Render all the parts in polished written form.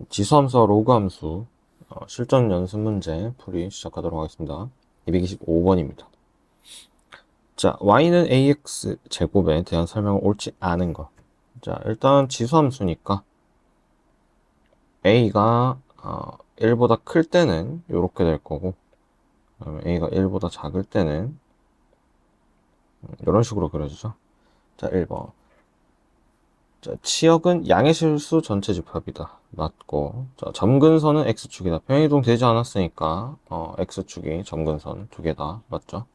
지수함수와 로그함수 실전 연습 문제 풀이 시작하도록 하겠습니다. 225번입니다. 자, y는 ax 제곱에 대한 설명은 옳지 않은 것. 자, 일단 지수함수니까 a가 1보다 클 때는 이렇게 될 거고, 그다음에 a가 1보다 작을 때는 이런 식으로 그려지죠. 자, 1번. 자, 치역은 양의 실수 전체 집합이다. 맞고, 자, 점근선은 x축이다. 평행이동 되지 않았으니까 x축이 점근선 두 개다. 맞죠?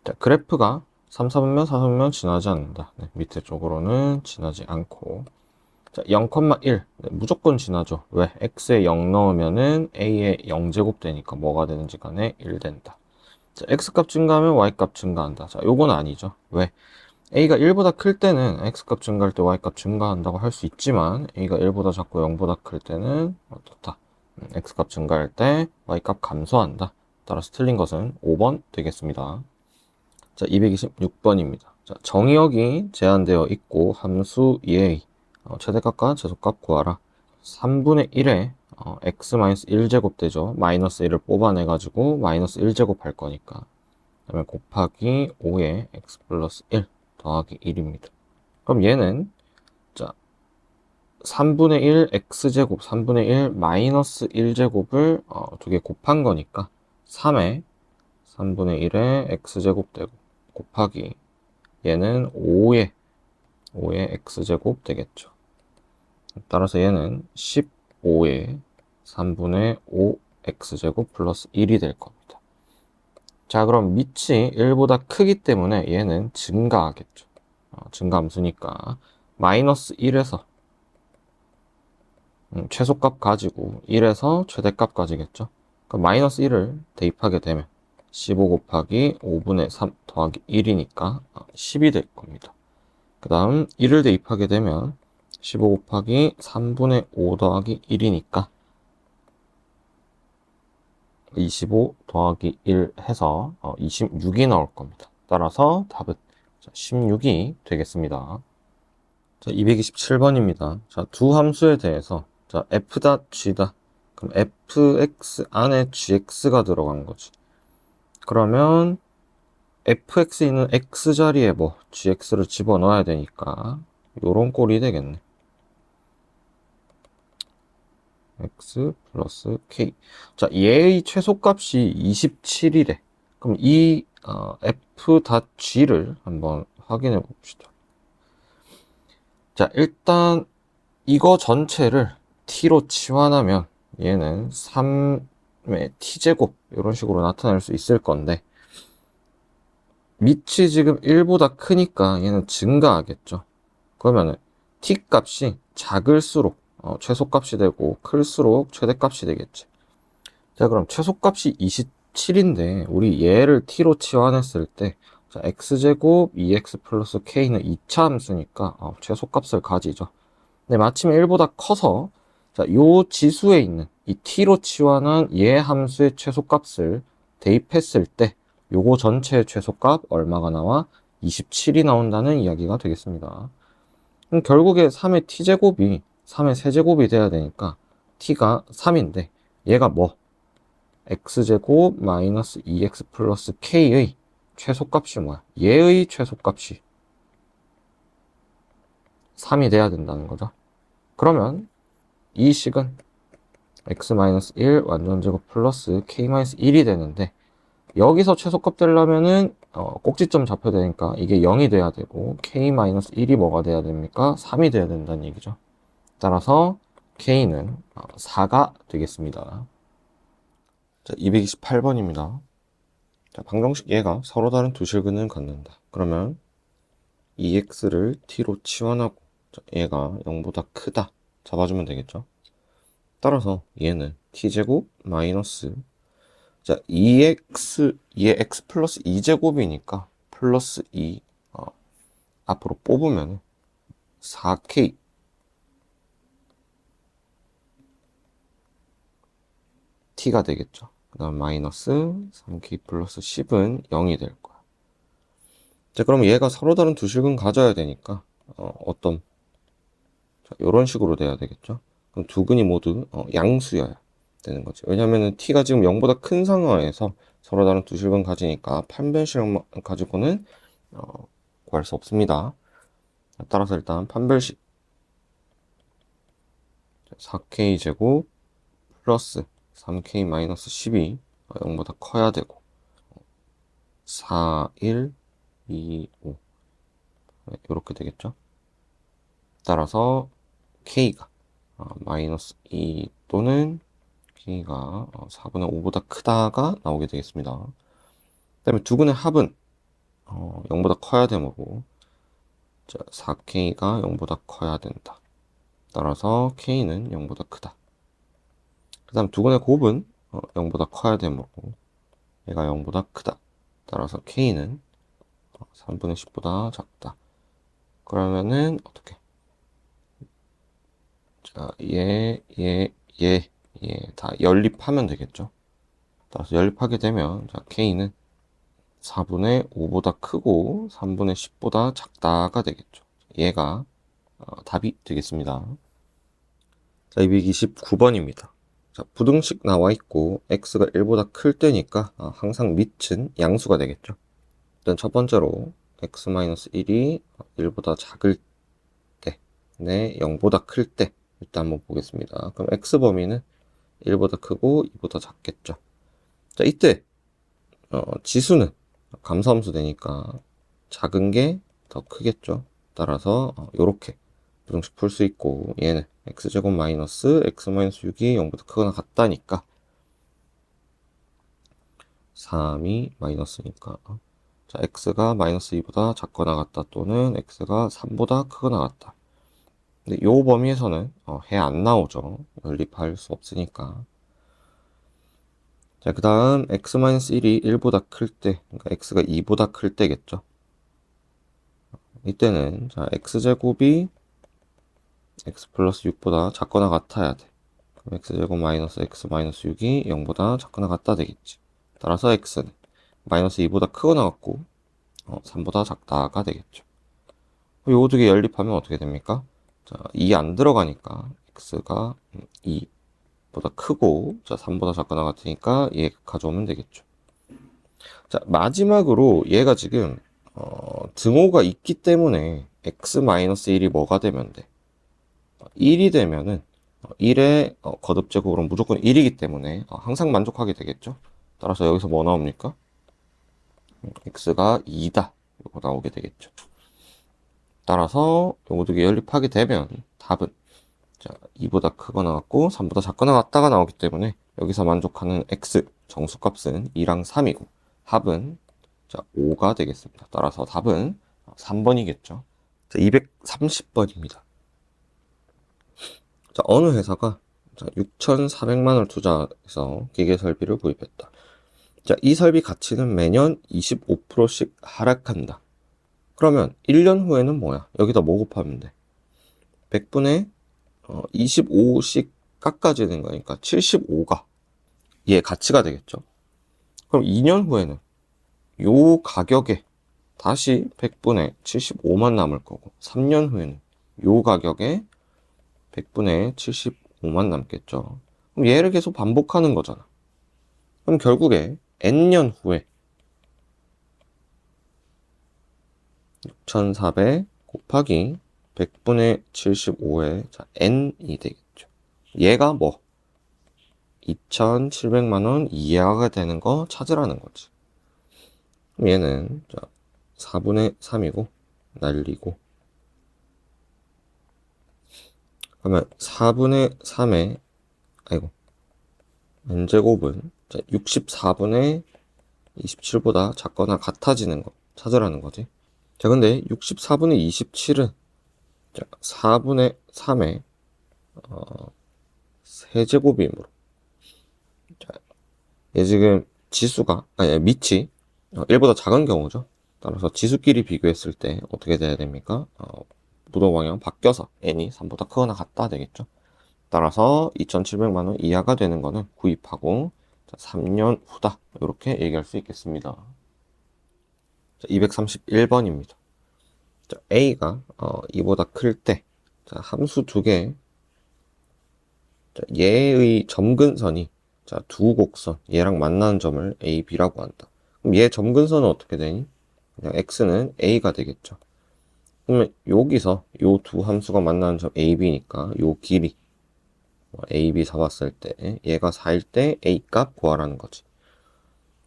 자, 그래프가 3, 4분면, 4분면 지나지 않는다. 네, 밑에 쪽으로는 지나지 않고. 자, 0,1. 네, 무조건 지나죠. 왜? x에 0 넣으면은 a에 0제곱 되니까 뭐가 되는지 간에 1 된다. 자, x값 증가하면 y값 증가한다. 자, 요건 아니죠. 왜? a가 1보다 클 때는 x값 증가할 때 y값 증가한다고 할 수 있지만 a가 1보다 작고 0보다 클 때는 어떻다. x값 증가할 때 y값 감소한다. 따라서 틀린 것은 5번 되겠습니다. 자, 226번입니다. 자, 정의역이 제한되어 있고 함수 2a 최대값과 최소값 구하라. 3분의 1에 x-1제곱 되죠. 마이너스 1을 뽑아내가지고 마이너스 1제곱 할 거니까. 그다음에 곱하기 5에 x 플러스 1 더하기 1입니다. 그럼 얘는 자 3분의 1 x제곱 3분의 1 마이너스 1제곱을 두 개 곱한 거니까 3에 3분의 1에 x제곱 되고 곱하기 얘는 5에 x제곱 되겠죠. 따라서 얘는 15에 3분의 5 x제곱 플러스 1이 될 겁니다. 자, 그럼 밑이 1보다 크기 때문에 얘는 증가하겠죠. 증가함수니까 마이너스 1에서 최소값 가지고 1에서 최대값 가지겠죠. 그럼 마이너스 1을 대입하게 되면 15 곱하기 5분의 3 더하기 1이니까 10이 될 겁니다. 그 다음 1을 대입하게 되면 15 곱하기 3분의 5 더하기 1이니까 25 더하기 1 해서 26이 나올 겁니다. 따라서 답은 16이 되겠습니다. 자, 227번입니다. 자, 두 함수에 대해서 자, f.g다. 그럼 fx 안에 gx가 들어간 거지. 그러면 fx에 있는 x 자리에 뭐 gx를 집어넣어야 되니까 요런 꼴이 되겠네. x 플러스 k. 자, 얘의 최소값이 27이래. 그럼 이 f.g를 한번 확인해 봅시다. 자, 일단 이거 전체를 t로 치환하면 얘는 3의 t제곱 이런 식으로 나타낼 수 있을 건데 밑이 지금 1보다 크니까 얘는 증가하겠죠. 그러면은 t 값이 작을수록 최소값이 되고 클수록 최대값이 되겠지. 자, 그럼 최소값이 27인데 우리 얘를 t로 치환했을 때 자, x제곱 2x 플러스 k는 2차 함수니까 최소값을 가지죠. 근데 마침 1보다 커서 자, 요 지수에 있는 이 t로 치환한 얘 함수의 최소값을 대입했을 때 요거 전체의 최소값 얼마가 나와? 27이 나온다는 이야기가 되겠습니다. 그럼 결국에 3의 t제곱이 3의 세제곱이 돼야 되니까 t가 3인데 얘가 뭐? x제곱 마이너스 2x 플러스 k의 최소값이 뭐야? 얘의 최소값이 3이 돼야 된다는 거죠. 그러면 이 식은 x-1 완전제곱 플러스 k-1이 되는데 여기서 최소값 되려면은 꼭지점 잡혀야 되니까 이게 0이 돼야 되고 k-1이 뭐가 돼야 됩니까? 3이 돼야 된다는 얘기죠. 따라서 k는 4가 되겠습니다. 자, 228번입니다. 자, 방정식 얘가 서로 다른 두 실근을 갖는다. 그러면 2x를 t로 치환하고 얘가 0보다 크다 잡아주면 되겠죠. 따라서 얘는 t제곱 마이너스 자 2x 플러스 2제곱이니까 플러스 2 앞으로 뽑으면 4k t가 되겠죠. 그 다음 마이너스 3k 플러스 10은 0이 될 거야. 자, 그럼 얘가 서로 다른 두 식은 가져야 되니까 어떤 자, 이런 식으로 돼야 되겠죠. 그럼 두 근이 모두 양수여야 되는 거지. 왜냐면은 t가 지금 0보다 큰 상황에서 서로 다른 두 실근 가지니까 판별식만 가지고는 구할 수 없습니다. 따라서 일단 판별식 4k제곱 플러스 3k 마이너스 12 0보다 커야 되고 4, 1, 2, 5 이렇게 되겠죠. 따라서 k가 마이너스 2 또는 k가 4분의 5보다 크다가 나오게 되겠습니다. 그 다음에 두 근의 합은 0보다 커야 되므로 4k가 0보다 커야 된다. 따라서 k는 0보다 크다. 그 다음 두 근의 곱은 0보다 커야 되므로 얘가 0보다 크다. 따라서 k는 3분의 10보다 작다. 그러면은 어떻게? 자, 다 연립하면 되겠죠. 따라서 연립하게 되면 자, k는 4분의 5보다 크고 3분의 10보다 작다가 되겠죠. 얘가 답이 되겠습니다. 자, 229번입니다. 자, 부등식 나와 있고 x가 1보다 클 때니까 항상 밑은 양수가 되겠죠. 일단 첫 번째로 x-1이 1보다 작을 때, 네, 0보다 클 때 일단 한번 보겠습니다. 그럼 x 범위는 1보다 크고 2보다 작겠죠. 자, 이때 지수는 감소함수 되니까 작은 게 더 크겠죠. 따라서 요렇게 부등식 풀 수 있고 얘는 x제곱 마이너스 x 마이너스 6이 0보다 크거나 같다니까 3이 마이너스니까 자, x가 마이너스 2보다 작거나 같다 또는 x가 3보다 크거나 같다. 근데 요 범위에서는 해 안 나오죠. 연립할 수 없으니까. 자, 그 다음 x-1이 1보다 클 때, 그러니까 x가 2보다 클 때겠죠. 이때는 자, x제곱이 x 플러스 6보다 작거나 같아야 돼. 그럼 x제곱 마이너스 x 마이너스 6이 0보다 작거나 같다 되겠지. 따라서 x는 마이너스 2보다 크거나 같고 3보다 작다가 되겠죠. 요 두 개 연립하면 어떻게 됩니까? 자, 2 안 들어가니까 x가 2보다 크고 자, 3보다 작거나 같으니까 얘 가져오면 되겠죠. 자, 마지막으로 얘가 지금 등호가 있기 때문에 x-1이 뭐가 되면 돼? 1이 되면은 1의 거듭제곱으로 무조건 1이기 때문에 항상 만족하게 되겠죠. 따라서 여기서 뭐 나옵니까? x가 2다. 이거 나오게 되겠죠. 따라서 요거 두 개 연립하게 되면 답은 자, 2보다 크거나 같고 3보다 작거나 같다가 나오기 때문에 여기서 만족하는 x 정수값은 2랑 3이고 합은 자, 5가 되겠습니다. 따라서 답은 3번이겠죠. 자, 230번입니다. 자, 어느 회사가 6,400만 원을 투자해서 기계 설비를 구입했다. 자, 이 설비 가치는 매년 25%씩 하락한다. 그러면 1년 후에는 뭐야? 여기다 뭐 곱하면 돼? 100분의 25씩 깎아지는 거니까 75가 얘 가치가 되겠죠. 그럼 2년 후에는 요 가격에 다시 100분의 75만 남을 거고 3년 후에는 요 가격에 100분의 75만 남겠죠. 그럼 얘를 계속 반복하는 거잖아. 그럼 결국에 n년 후에 6400 곱하기 100분의 75에 자, n이 되겠죠. 얘가 뭐 2,700만 원 이하가 되는 거 찾으라는 거지. 그럼 얘는 자, 4분의 3이고 날리고 그러면 4분의 3에 아이고 n제곱은 64분의 27보다 작거나 같아지는 거 찾으라는 거지. 자, 근데 64분의 27은 4분의 3의 세제곱이므로 얘 지금 지수가 아니 밑이 1보다 작은 경우죠. 따라서 지수끼리 비교했을 때 어떻게 돼야 됩니까? 부도 방향 바뀌어서 n이 3보다 크거나 같다 되겠죠. 따라서 2,700만 원 이하가 되는 거는 구입하고 3년 후다 이렇게 얘기할 수 있겠습니다. 231번입니다. a가 2보다 클 때 함수 두 개 자, 얘의 점근선이 자, 두 곡선 얘랑 만나는 점을 A, B라고 한다. 그럼 얘 점근선은 어떻게 되니? 그냥 X는 A가 되겠죠. 그러면 여기서 요 두 함수가 만나는 점 A, B니까 요 길이 A, B 잡았을 때 얘가 4일 때 A 값 구하라는 거지.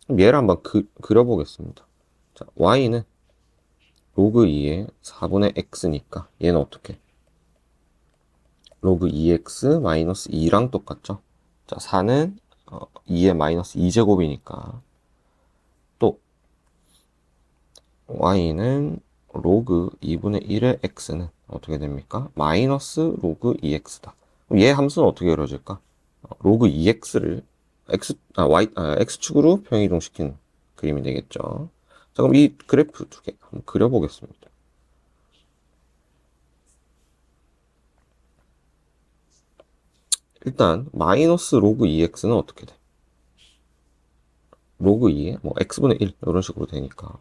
그럼 얘를 한번 그려보겠습니다. 자, Y는 로그 2의 4분의 X니까 얘는 어떻게? 로그 2X 마이너스 2랑 똑같죠? 자, 4는 2의 마이너스 2제곱이니까 또 Y는 로그 2분의 1의 X는 어떻게 됩니까? 마이너스 로그 2X다. 그럼 얘 함수는 어떻게 이루어질까? 로그 2X를 X축으로 평이동시키는 그림이 되겠죠. 자, 그럼 이 그래프 두 개 한번 그려보겠습니다. 일단 마이너스 로그 2x는 어떻게 돼? 로그 2에 뭐 x분의 1 이런 식으로 되니까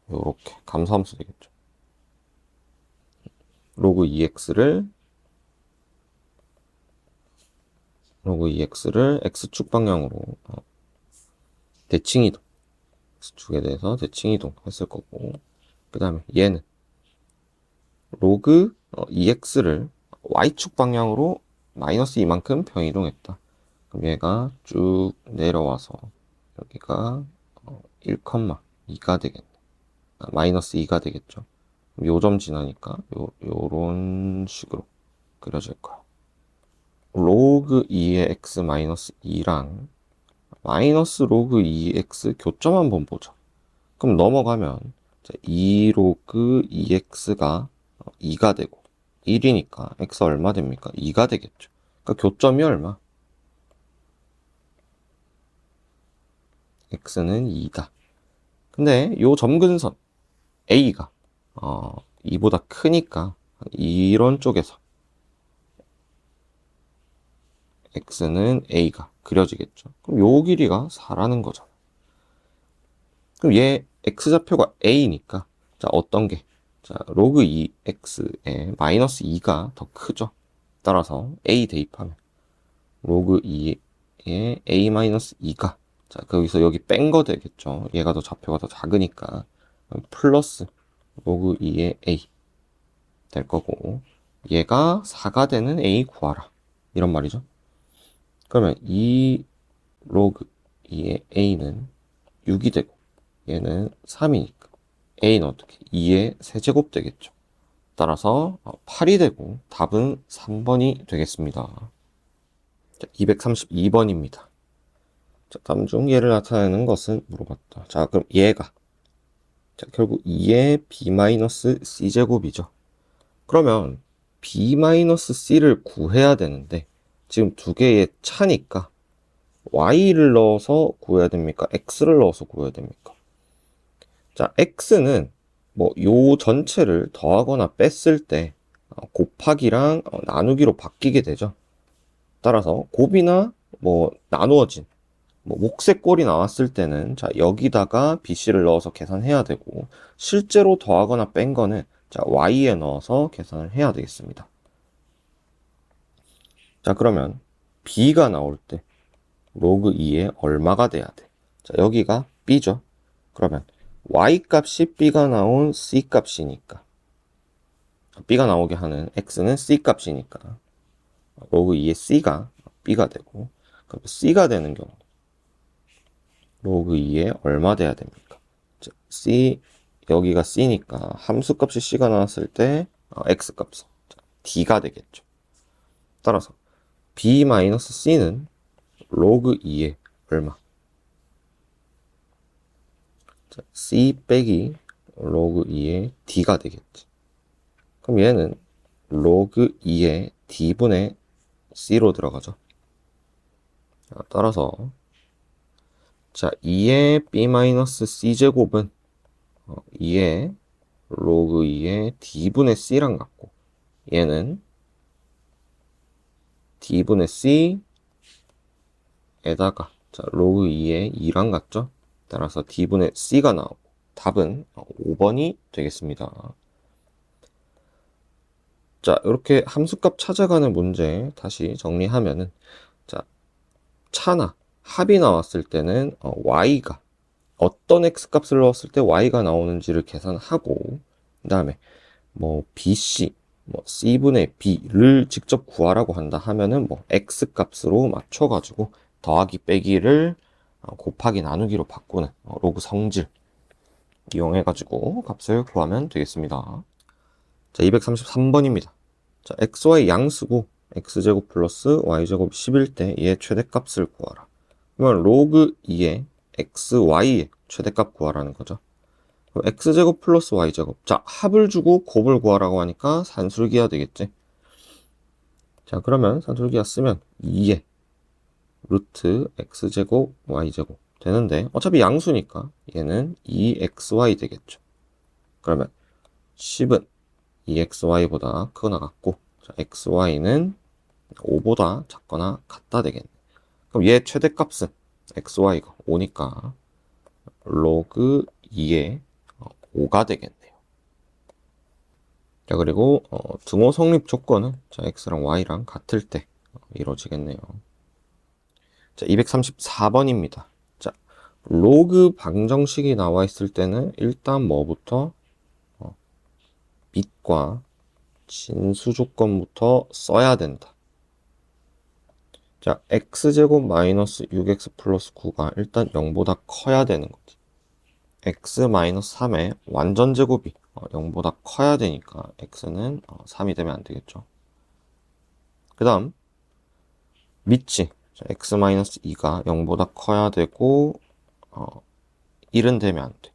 요렇게 감소함수 되겠죠. 로그 2x를 x축 방향으로 대칭이동 x축에 대해서 대칭이동 했을 거고, 그 다음에 얘는 로그 2x를 y축 방향으로 마이너스 이만큼 평이동했다. 그럼 얘가 쭉 내려와서 여기가 1,2가 되겠네. 마이너스 2가 되겠죠. 요점 지나니까 요런 식으로 그려질 거야. 로그 2의 x 마이너스 2랑 마이너스 로그 2x 교점 한번 보자. 그럼 넘어가면 2 로그 2x가 2가 되고 1이니까 x 얼마 됩니까? 2가 되겠죠. 그러니까 교점이 얼마? x는 2다. 근데 요 점근선 a가 2보다 크니까 이런 쪽에서 x는 a가 그려지겠죠. 그럼 요 길이가 4라는 거잖아. 그럼 얘 x좌표가 a니까 자, 어떤 게? 자, 로그 2x에 마이너스 2가 더 크죠. 따라서 a 대입하면 로그 2에 a 마이너스 2가 자, 거기서 여기 뺀 거 되겠죠. 얘가 더 좌표가 더 작으니까 플러스 로그 2의 a 될 거고, 얘가 4가 되는 a 구하라 이런 말이죠. 그러면 이 로그 2의 a는 6이 되고 얘는 3이니까 a는 어떻게 2의 세제곱 되겠죠. 따라서 8이 되고 답은 3번이 되겠습니다. 232번입니다. 자, 다음 중 얘를 나타내는 것은 물어봤다. 자, 그럼 얘가 자, 결국 2의 b-c제곱이죠. 그러면 b-c를 구해야 되는데 지금 두 개의 차니까 y를 넣어서 구해야 됩니까? x를 넣어서 구해야 됩니까? 자, x는 뭐 요 전체를 더하거나 뺐을 때 곱하기랑 나누기로 바뀌게 되죠. 따라서 곱이나 뭐 나누어진 뭐 목색 꼴이 나왔을 때는 자, 여기다가 bc를 넣어서 계산해야 되고, 실제로 더하거나 뺀 거는 자, y에 넣어서 계산을 해야 되겠습니다. 자, 그러면 b가 나올 때 로그 2에 얼마가 돼야 돼? 자, 여기가 b죠. 그러면 y 값이 b가 나온 c 값이니까, b가 나오게 하는 x는 c 값이니까 로그 2의 c가 b가 되고, 그럼 c가 되는 경우 로그 2에 얼마 돼야 됩니까? 자, c 여기가 c니까 함수 값이 c가 나왔을 때 x 값은 d가 되겠죠. 따라서 b-c는 로그 2에 얼마? 자, c 빼기 로그 2의 d가 되겠지. 그럼 얘는 로그 2의 d분의 c로 들어가죠. 자, 따라서 자, 2의 b-c 제곱은 2의 로그 2의 d분의 c랑 같고, 얘는 d분의 c에다가 자, 로그 2의 2랑 같죠? 따라서 d분의 c가 나오고 답은 5번이 되겠습니다. 자, 이렇게 함수값 찾아가는 문제 다시 정리하면은, 자, 차나 합이 나왔을 때는 y가 어떤 x값을 넣었을 때 y가 나오는지를 계산하고, 그 다음에 뭐 bc, 뭐 c분의 b를 직접 구하라고 한다 하면은 뭐 x값으로 맞춰가지고 더하기 빼기를 곱하기 나누기로 바꾸는 로그 성질 이용해가지고 값을 구하면 되겠습니다. 자, 233번입니다. 자, xy 양수고 x제곱 플러스 y제곱 10일 때 얘의 최대값을 구하라. 그러면 로그 2의 xy의 최대값 구하라는 거죠. 그럼 x제곱 플러스 y제곱. 자, 합을 주고 곱을 구하라고 하니까 산술기하 되겠지. 자, 그러면 산술기하 쓰면 2의 루트 x제곱 y제곱 되는데 어차피 양수니까 얘는 2xy 되겠죠. 그러면 10은 2xy보다 크거나 같고, 자, xy는 5보다 작거나 같다 되겠네. 그럼 얘 최대값은 xy가 5니까 로그 2의 5가 되겠네요. 자, 그리고 등호 성립 조건은 자, x랑 y랑 같을 때 이루어지겠네요. 자, 234번입니다. 자, 로그 방정식이 나와 있을 때는 일단 뭐부터 밑과 진수 조건부터 써야 된다. 자, x제곱 마이너스 6x 플러스 9가 일단 0보다 커야 되는 거지. x 마이너스 3의 완전 제곱이 0보다 커야 되니까 x는 3이 되면 안 되겠죠. 그 다음 밑이 x 마이너스 2가 0보다 커야 되고 1은 되면 안 돼.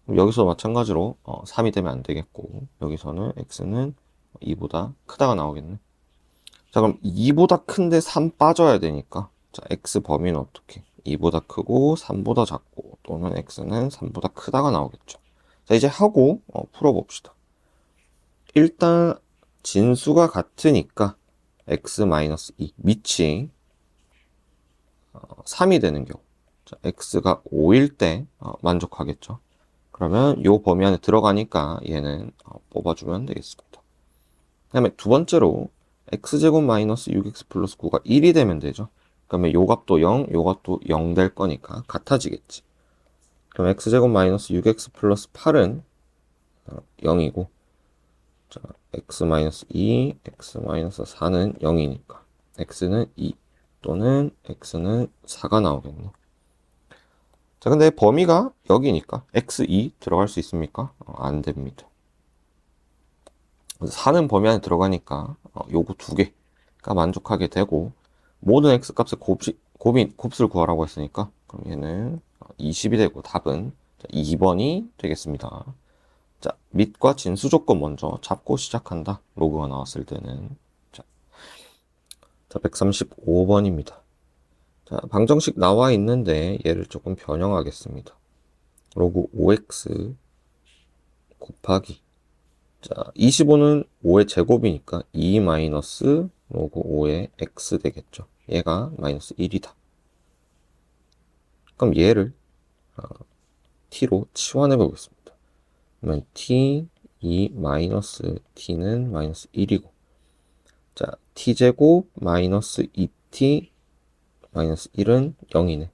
여기서 마찬가지로 3이 되면 안 되겠고, 여기서는 x는 2보다 크다가 나오겠네. 자, 그럼 2보다 큰데 3 빠져야 되니까, 자, x 범위는 어떻게? 2보다 크고 3보다 작고, 또는 x는 3보다 크다가 나오겠죠. 자, 이제 하고 풀어봅시다. 일단 진수가 같으니까 x-2 밑이 3이 되는 경우, 자, x가 5일 때 만족하겠죠. 그러면 이 범위 안에 들어가니까 얘는 뽑아주면 되겠습니다. 그 다음에 두 번째로 x제곱 마이너스 6x 플러스 9가 1이 되면 되죠. 그러면 요 값도 0, 요 값도 0 될 거니까 같아지겠지. 그럼 x제곱 마이너스 6x 플러스 8은 0이고, 자, x 마이너스 2, x 마이너스 4는 0이니까 x는 2 또는 x는 4가 나오겠네. 자, 근데 범위가 여기니까 x2 들어갈 수 있습니까? 안 됩니다. 4는 범위 안에 들어가니까 요거 두 개가 만족하게 되고, 모든 x값의 곱을 구하라고 했으니까 그럼 얘는 20이 되고 답은 2번이 되겠습니다. 자, 밑과 진수 조건 먼저 잡고 시작한다. 로그가 나왔을 때는. 자, 135번입니다. 자, 방정식 나와 있는데 얘를 조금 변형하겠습니다. 로그 5x 곱하기, 자, 25는 5의 제곱이니까 2 마이너스 로그 5의 x 되겠죠. 얘가 마이너스 1이다. 그럼 얘를 t로 치환해 보겠습니다. 그러면 t 2 마이너스 t는 마이너스 1이고, 자, t제곱 마이너스 2t 마이너스 1은 0이네.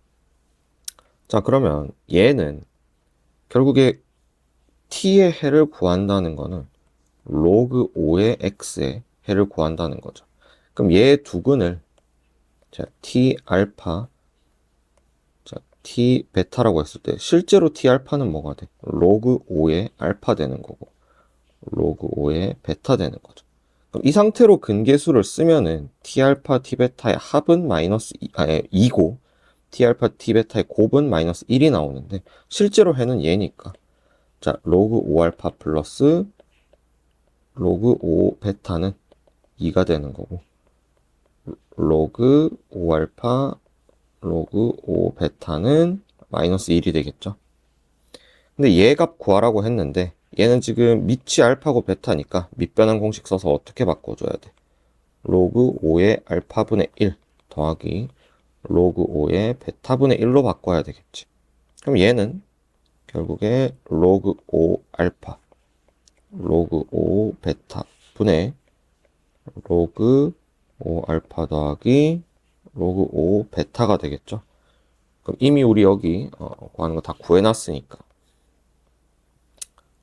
자, 그러면 얘는 결국에 t의 해를 구한다는 거는 로그 5의 x의 해를 구한다는 거죠. 그럼 얘 두 근을 자, t 알파, 자, t 베타라고 했을 때 실제로 t 알파는 뭐가 돼? 로그 5의 알파 되는 거고 로그 5의 베타 되는 거죠. 그럼 이 상태로 근계수를 쓰면은 t 알파 t 베타의 합은 마이너스 2고 t 알파 t 베타의 곱은 마이너스 1이 나오는데 실제로 해는 얘니까, 자, 로그 5 알파 플러스 로그 5 베타는 2가 되는 거고, 로그 5 알파 로그 5 베타는 마이너스 1이 되겠죠. 근데 얘 값 구하라고 했는데 얘는 지금 밑이 알파고 베타니까 밑변환 공식 써서 어떻게 바꿔줘야 돼? 로그 5의 알파분의 1 더하기 로그 5의 베타분의 1로 바꿔야 되겠지. 그럼 얘는 결국에 로그 5 알파 로그 5 베타 분의 로그 5 알파 더하기 로그 5 베타가 되겠죠. 그럼 이미 우리 여기 구하는 거 다 구해놨으니까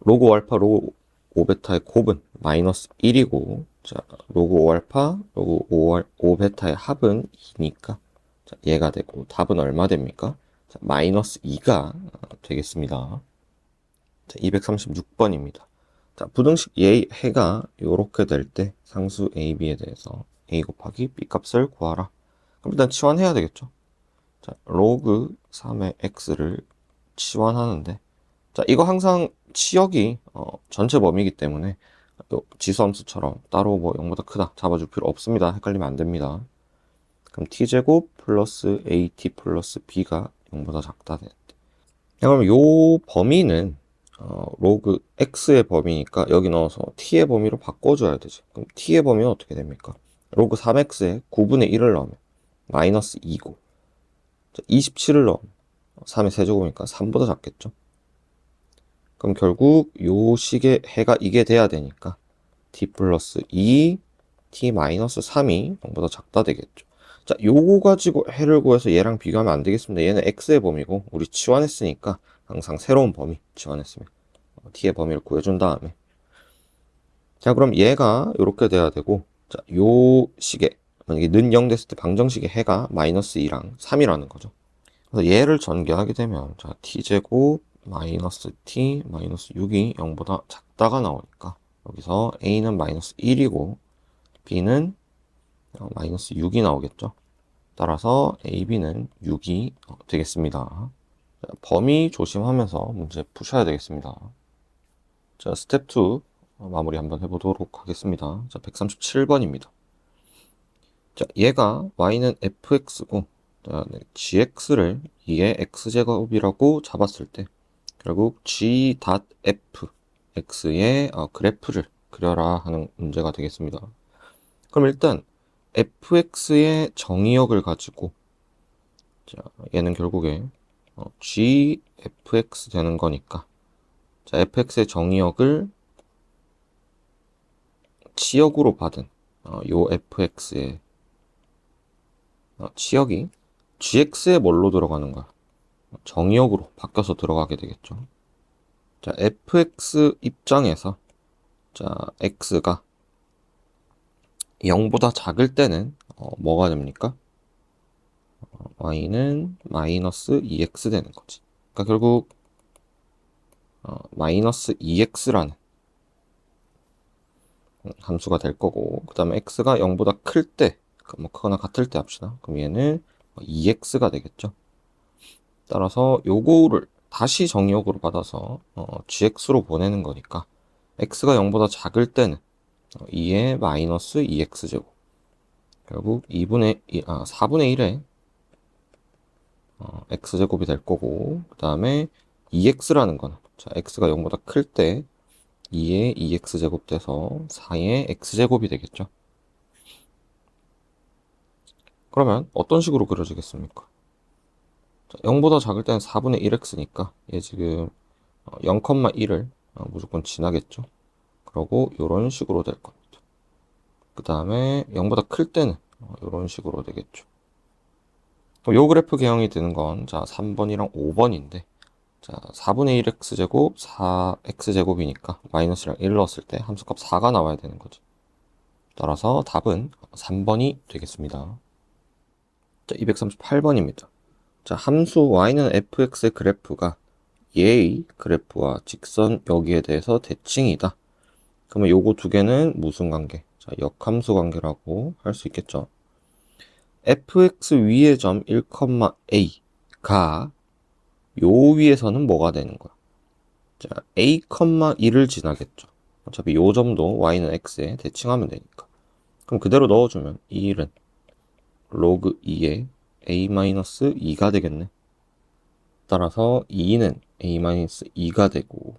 로그 5 알파 로그 5 베타의 곱은 마이너스 1이고 자 로그 5 알파 로그 5 베타의 합은 2니까 자, 얘가 되고 답은 얼마 됩니까? 자, 마이너스 2가 되겠습니다. 자, 236번입니다. 자, 부등식 얘 해가 요렇게 될 때 상수 a, b에 대해서 a 곱하기 b 값을 구하라. 그럼 일단 치환해야 되겠죠. 자, 로그 3의 x를 치환하는데 자, 이거 항상 치역이 전체 범위이기 때문에 지수함수처럼 따로 뭐 0보다 크다 잡아줄 필요 없습니다. 헷갈리면 안 됩니다. 그럼 t제곱 플러스 at 플러스 b가 0보다 작다 되는데 그럼 요 범위는 로그 x의 범위니까 여기 넣어서 t의 범위로 바꿔줘야 되지. 그럼 t의 범위는 어떻게 됩니까? 로그 3x에 9분의 1을 넣으면 마이너스 2고 27을 넣으면 3의 세제곱이니까 3보다 작겠죠. 그럼 결국 요 식의 해가 이게 돼야 되니까 t 플러스 2, t 마이너스 3이 0보다 작다 되겠죠. 자, 요거 가지고 해를 구해서 얘랑 비교하면 안 되겠습니다. 얘는 x의 범위고 우리 치환했으니까 항상 새로운 범위 치환했으면 t의 범위를 구해준 다음에 자 그럼 얘가 이렇게 돼야 되고 자, 요 식에 만약에 는 0 됐을 때 방정식의 해가 마이너스 2랑 3이라는 거죠. 그래서 얘를 전개하게 되면 자 t제곱 마이너스 t 마이너스 6이 0보다 작다가 나오니까 여기서 a는 마이너스 1이고 b는 마이너스 6이 나오겠죠. 따라서 ab는 6이 되겠습니다. 자, 범위 조심하면서 문제 푸셔야 되겠습니다. 자, 스텝 2 마무리 한번 해보도록 하겠습니다. 자, 137번입니다. 자, 얘가 y는 fx고 gx를 2의 x제곱이라고 잡았을 때 결국 g.fx의 그래프를 그려라 하는 문제가 되겠습니다. 그럼 일단 fx의 정의역을 가지고 자, 얘는 결국에 gfx 되는 거니까 자, fx의 정의역을 치역으로 받은 요 fx의 치역이 gx에 뭘로 들어가는 거야? 정의역으로 바뀌어서 들어가게 되겠죠. 자, fx 입장에서 자, x가 0보다 작을 때는 뭐가 됩니까? y는 마이너스 2x 되는 거지. 그러니까 결국 마이너스 2x라는 함수가 될 거고 그 다음에 x가 0보다 클 때, 뭐 크거나 같을 때 합시다. 그럼 얘는 2x가 되겠죠. 따라서 요거를 다시 정의역으로 받아서 gx로 보내는 거니까 x가 0보다 작을 때는 2의 마이너스 2x제곱 결국 4분의 1의 x제곱이 될 거고 그 다음에 2x라는 거는 자, x가 0보다 클 때 2의 2x제곱 돼서 4의 x제곱이 되겠죠. 그러면 어떤 식으로 그려지겠습니까? 자, 0보다 작을 때는 4분의 1x니까 얘 지금 0,1을 무조건 지나겠죠. 그러고 이런 식으로 될 겁니다. 그 다음에 0보다 클 때는 이런 식으로 되겠죠. 요 그래프 개형이 되는 건 자 3번이랑 5번인데 자 4분의 1x제곱 4x제곱이니까 마이너스랑 1 넣었을 때 함수값 4가 나와야 되는 거지. 따라서 답은 3번이 되겠습니다. 자 238번입니다. 자 함수 y는 fx의 그래프가 얘의 그래프와 직선 여기에 대해서 대칭이다. 그러면 요거 두 개는 무슨 관계? 자 역함수 관계라고 할 수 있겠죠. fx 위의 점 1,a가 요 위에서는 뭐가 되는 거야? 자, a,2를 지나겠죠. 어차피 요 점도 y는 x에 대칭하면 되니까. 그럼 그대로 넣어주면 이 1은 로그 2에 a-2가 되겠네. 따라서 2는 a-2가 되고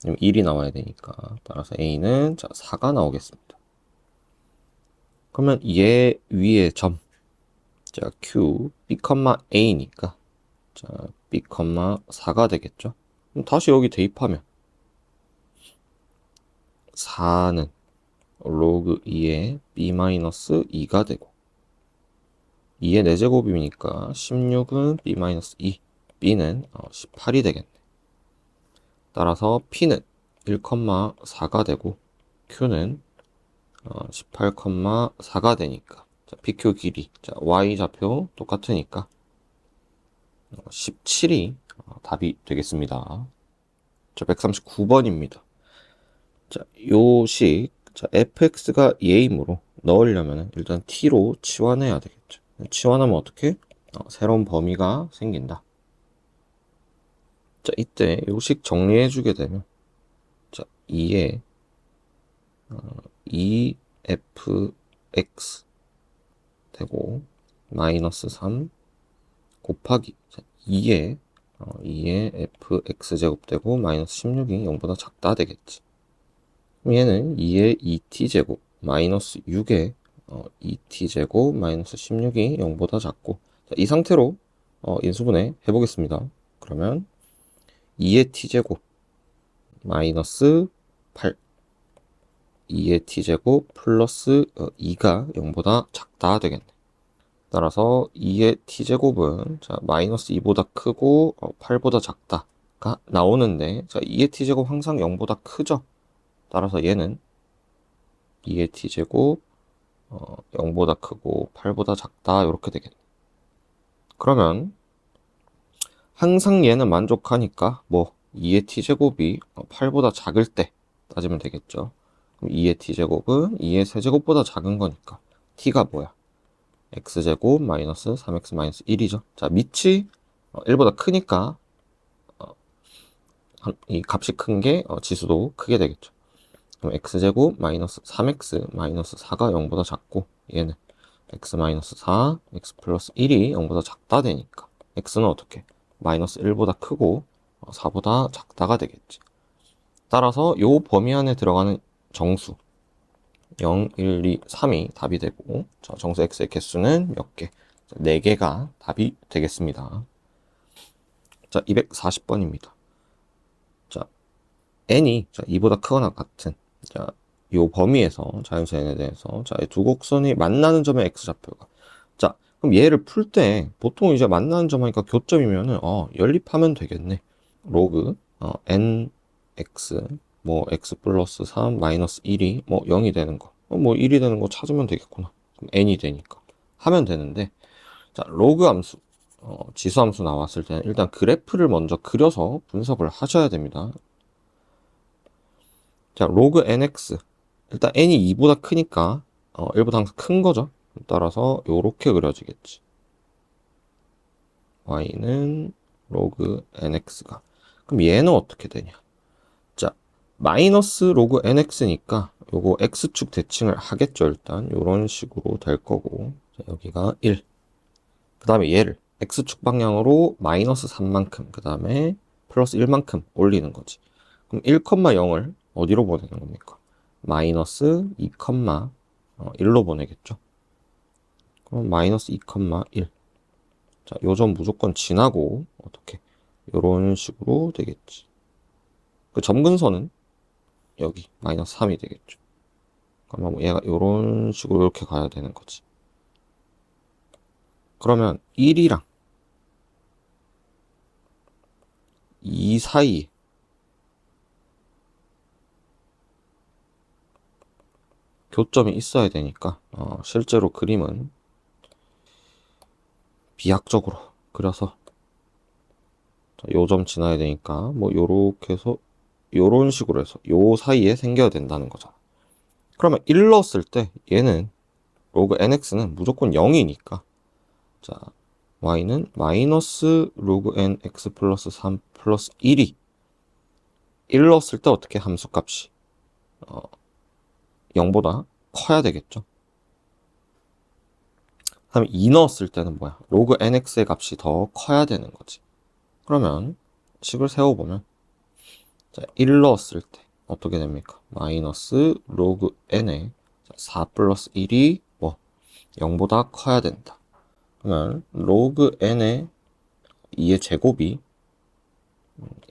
1이 나와야 되니까 따라서 a는 자 4가 나오겠습니다. 그러면 얘 위에 점 자, q, b,a니까 자, b, 4가 되겠죠. 그럼 다시 여기 대입하면 4는 로그 2의 b-2가 되고 2의 4제곱이니까 16은 b-2, b는 18이 되겠네. 따라서 p는 1,4가 되고 q는 18,4가 되니까 자, pq 길이 자, y 좌표 똑같으니까 17이 답이 되겠습니다. 자, 139번입니다. 자, 요식 자, fx가 예이므로 넣으려면 일단 t로 치환해야 되겠죠. 치환하면 어떻게? 새로운 범위가 생긴다. 자, 이때 요식 정리해주게 되면 자, 2에 2fx 되고 마이너스 3 곱하기 2에 2의 fx제곱 되고 마이너스 16이 0보다 작다 되겠지. 얘는 2의 2t제곱 마이너스 6의 2t제곱 마이너스 16이 0보다 작고 자, 이 상태로 인수분해 해보겠습니다. 그러면 2의 t제곱 마이너스 8 2의 t제곱 플러스 2가 0보다 작다 되겠네. 따라서 2의 t제곱은 자, 마이너스 2보다 크고 8보다 작다가 나오는데 자, 2의 t제곱 항상 0보다 크죠. 따라서 얘는 2의 t제곱 0보다 크고 8보다 작다 이렇게 되겠네. 그러면 항상 얘는 만족하니까 뭐 2의 t제곱이 8보다 작을 때 따지면 되겠죠. 그럼 2의 t제곱은 2의 세제곱보다 작은 거니까 t가 뭐야? x제곱 마이너스 3x 마이너스 1이죠. 자, 밑이 1보다 크니까 이 값이 큰 게 지수도 크게 되겠죠. 그럼 x제곱 마이너스 3x 마이너스 4가 0보다 작고 얘는 x 마이너스 4, x 플러스 1이 0보다 작다 되니까 x는 어떻게? 마이너스 1보다 크고 4보다 작다가 되겠지. 따라서 요 범위 안에 들어가는 정수 0, 1, 2, 3이 답이 되고 자, 정수 x의 개수는 몇 개? 4개가 답이 되겠습니다. 자, 240번입니다. 자, n이 2보다 크거나 같은 자, 요 범위에서 자연수 n에 대해서 자, 두 곡선이 만나는 점의 x좌표가 자, 그럼 얘를 풀 때 보통 이제 만나는 점 하니까 교점이면은 연립하면 되겠네. 로그 nx 뭐 x 플러스 3 마이너스 1이 뭐 0이 되는 거 뭐 1이 되는 거 찾으면 되겠구나. 그럼 n이 되니까 하면 되는데 자, 로그 함수 지수 함수 나왔을 때는 일단 그래프를 먼저 그려서 분석을 하셔야 됩니다. 자, 로그 nx 일단 n이 2보다 크니까 1보다 항상 큰 거죠. 따라서 요렇게 그려지겠지. y는 로그 nx가 그럼 얘는 어떻게 되냐? 자, 마이너스 로그 nx니까 요거 x축 대칭을 하겠죠. 일단 요런 식으로 될 거고 자, 여기가 1. 그 다음에 얘를 x축 방향으로 마이너스 3만큼 그 다음에 플러스 1만큼 올리는 거지. 그럼 1,0을 어디로 보내는 겁니까? 마이너스 2,1로 보내겠죠. 그럼 마이너스 2,1 자, 요 점 무조건 지나고 어떻게 요런 식으로 되겠지. 그 점근선은 여기 마이너스 3이 되겠죠. 그러면 얘가 요런 식으로 이렇게 가야 되는 거지. 그러면 1이랑 2 사이 교점이 있어야 되니까 실제로 그림은 비약적으로 그려서 요 점 지나야 되니까 뭐 요렇게 해서 요런 식으로 해서 요 사이에 생겨야 된다는 거잖아. 그러면 1 넣었을 때 얘는 로그 nx는 무조건 0이니까 자 y는 마이너스 로그 nx 플러스 3 플러스 1이 1 넣었을 때 어떻게 함수값이 0보다 커야 되겠죠. 다음에 2 넣었을 때는 뭐야? 로그 nx의 값이 더 커야 되는 거지. 그러면 식을 세워보면 자, 1 넣었을 때 어떻게 됩니까? 마이너스 로그 n의 4 플러스 1이 뭐 0보다 커야 된다. 그러면 로그 n의 2의 제곱이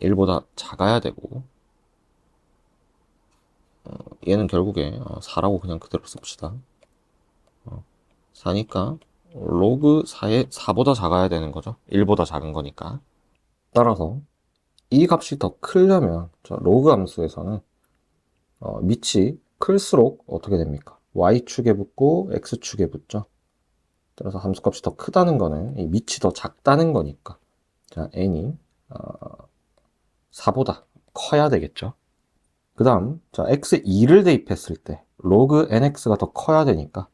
1보다 작아야 되고 얘는 결국에 4라고 그냥 그대로 씁시다. 4니까 로그 4의 4보다 작아야 되는 거죠. 1보다 작은 거니까. 따라서 이 값이 더 크려면 로그 함수에서는 밑이 클수록 어떻게 됩니까? y축에 붙고 x축에 붙죠. 따라서 함수값이 더 크다는 거는 이 밑이 더 작다는 거니까 자, n이 4보다 커야 되겠죠. 그 다음 자 x2를 대입했을 때 로그 nx가 더 커야 되니까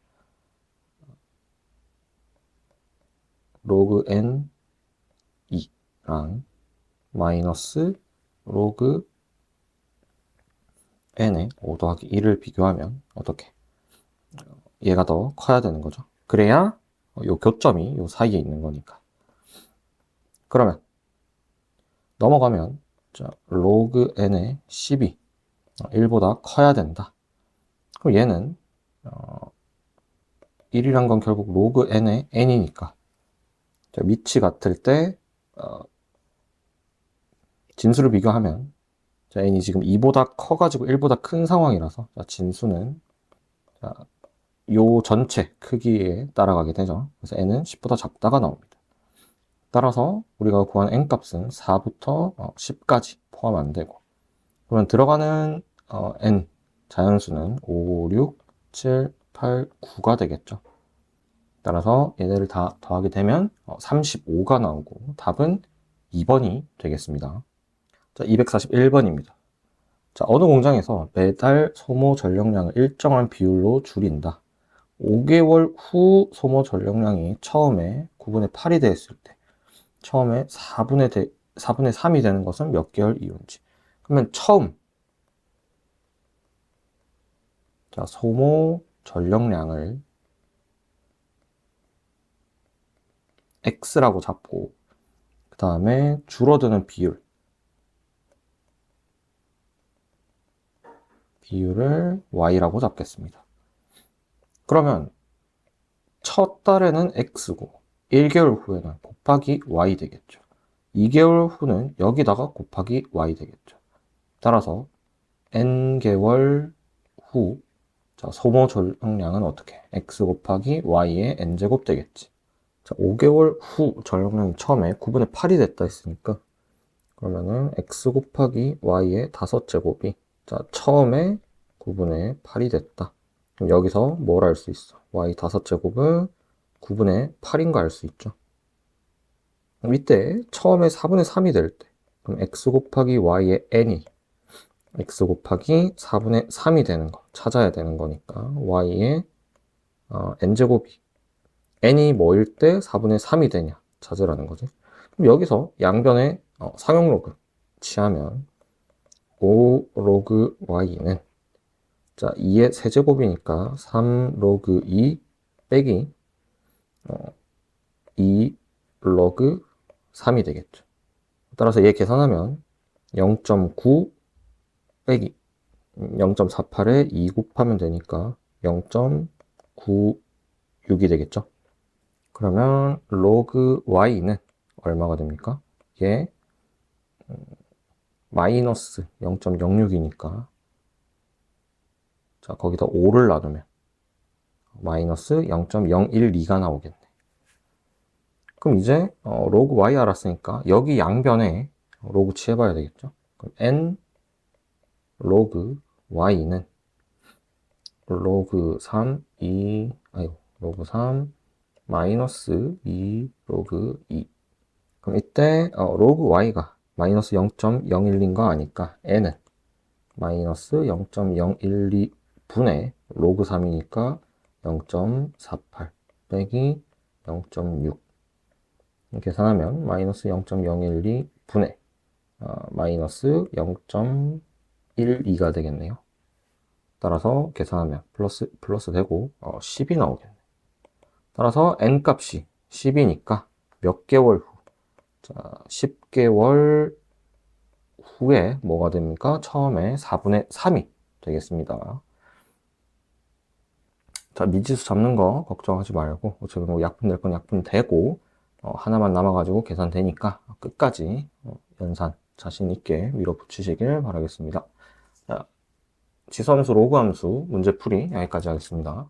로그 n2랑 마이너스 로그 n의 5 더하기 1을 비교하면 어떻게? 얘가 더 커야 되는 거죠. 그래야 요 교점이 요 사이에 있는 거니까. 그러면 넘어가면 자, 로그 n의 10이 1보다 커야 된다. 그럼 얘는 1이란 건 결국 로그 n의 n이니까 자, 밑이 같을 때 진수를 비교하면 자, n이 지금 2보다 커가지고 1보다 큰 상황이라서 자, 진수는 자, 요 전체 크기에 따라가게 되죠. 그래서 n은 10보다 작다가 나옵니다. 따라서 우리가 구한 n값은 4부터 10까지 포함 안 되고 그러면 들어가는 n 자연수는 5, 6, 7, 8, 9가 되겠죠. 따라서 얘네를 다 더하게 되면 35가 나오고 답은 2번이 되겠습니다. 자, 241번입니다. 자, 어느 공장에서 매달 소모 전력량을 일정한 비율로 줄인다. 5개월 후 소모 전력량이 처음에 9분의 8이 됐을 때 처음에 4분의 3이 되는 것은 몇 개월 이후인지. 그러면 처음 자, 소모 전력량을 x라고 잡고 그 다음에 줄어드는 비율을 y라고 잡겠습니다. 그러면 첫 달에는 x고 1개월 후에는 곱하기 y 되겠죠. 2개월 후는 여기다가 곱하기 y 되겠죠. 따라서 n개월 후 자, 소모 전력량은 어떻게? x 곱하기 y의 n제곱 되겠지. 자, 5개월 후 전력량이 처음에 9분의 8이 됐다 했으니까 그러면은 x 곱하기 y의 5제곱이 자, 처음에 9분의 8이 됐다. 그럼 여기서 뭘 알 수 있어? y 5제곱은 9분의 8인 거 알 수 있죠. 그럼 이때 처음에 4분의 3이 될 때 그럼 x 곱하기 y의 n이 x 곱하기 4분의 3이 되는 거 찾아야 되는 거니까 y의 n제곱이 n이 뭐일 때 4분의 3이 되냐 찾으라는 거지. 그럼 여기서 양변에 상용 로그 취하면 5 로그 y는 자 2의 세제곱이니까 3 로그 2 빼기 2 로그 3이 되겠죠. 따라서 얘 계산하면 0.9 빼기 0.48에 2 곱하면 되니까 0.96이 되겠죠. 그러면 로그 y는 얼마가 됩니까? 이게 마이너스 0.06이니까 자 거기다 5를 나누면 마이너스 0.012가 나오겠네. 그럼 이제 로그 y 알았으니까 여기 양변에 로그 취해봐야 되겠죠. 그럼 n 로그 y는 로그 3 로그 3 마이너스 2 로그 2. 그럼 이때 로그 y가 마이너스 0.012인 거 아니까 n은 마이너스 0.012분의 로그 3이니까 0.48 빼기 0.6 계산하면 마이너스 0.012분의 마이너스 0.12가 되겠네요. 따라서 계산하면 플러스 되고 10이 나오겠네. 따라서 n 값이 10이니까 몇 개월 후? 자, 10개월 후에 뭐가 됩니까? 처음에 4분의 3이 되겠습니다. 자, 미지수 잡는 거 걱정하지 말고 어차피 뭐 약분 될 건 약분 되고 하나만 남아가지고 계산되니까 끝까지 연산 자신 있게 밀어붙이시길 바라겠습니다. 자, 지수함수, 로그함수 문제풀이 여기까지 하겠습니다.